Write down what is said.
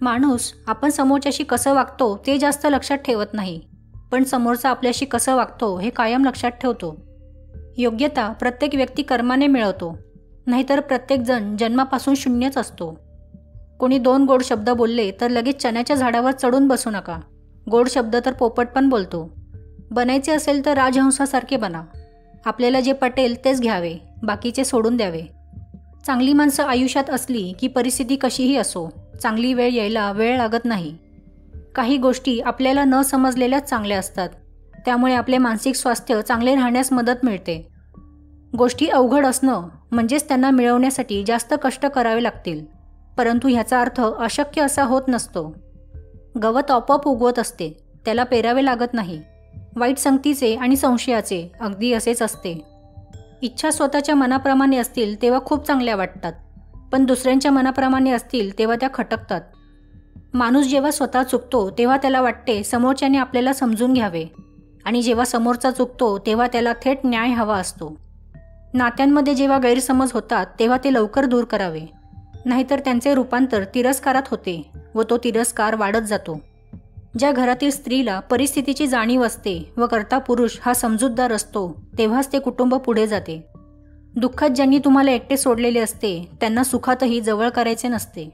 माणूस आपण समोरच्याशी कसं वागतो ते जास्त लक्षात ठेवत नाही, पण समोरचा आपल्याशी कसं वागतो हे कायम लक्षात ठेवतो. योग्यता प्रत्येक व्यक्ती कर्माने मिळवतो, नाहीतर प्रत्येकजण जन्मापासून शून्यच असतो. कोणी 2 गोड शब्द बोलले तर लगेच चण्याच्या झाडावर चढून बसू नका. गोड शब्द तर पोपट पण बोलतो. बनायचे असेल तर राजहंसासारखे बना. आपल्याला जे पटेल तेच घ्यावे, बाकीचे सोडून द्यावे. चांगली माणसं आयुष्यात असली की परिस्थिती कशीही असो, चांगली वेळ यायला वेळ लागत नाही. काही गोष्टी आपल्याला न समजलेल्याच चांगल्या असतात, त्यामुळे आपले मानसिक स्वास्थ्य चांगले राहण्यास मदत मिळते. गोष्टी अवघड असणं म्हणजेच त्यांना मिळवण्यासाठी जास्त कष्ट करावे लागतील, परंतु ह्याचा अर्थ अशक्य असा होत नसतो. गवत आपोआप उगवत असते, त्याला पेरावे लागत नाही. वाईट संगतीचे आणि संशयाचे अगदी असेच असते. इच्छा स्वतःच्या मनाप्रमाणे असतील तेव्हा खूप चांगल्या वाटतात, पण दुसऱ्यांच्या मनाप्रमाणे असतील तेव्हा त्या खटकतात. माणूस जेव्हा स्वतः चुकतो तेव्हा त्याला वाटते समोरच्याने आपल्याला समजून घ्यावे, आणि जेव्हा समोरचा चुकतो तेव्हा त्याला थेट न्याय हवा असतो. नात्यांमध्ये जेव्हा गैरसमज होतात तेव्हा ते लवकर दूर करावे, नाहीतर त्यांचे रूपांतर तिरस्कारात होते व तो तिरस्कार वाढत जातो. ज्या घरातील स्त्रीला परिस्थितीची जाणीव असते व कर्ता पुरुष हा समजूतदार असतो, तेव्हाच ते कुटुंब पुढे जाते. दुःखात ज्यांनी तुम्हाला एकटे सोडलेले असते त्यांना सुखातही जवळ करायचे नसते.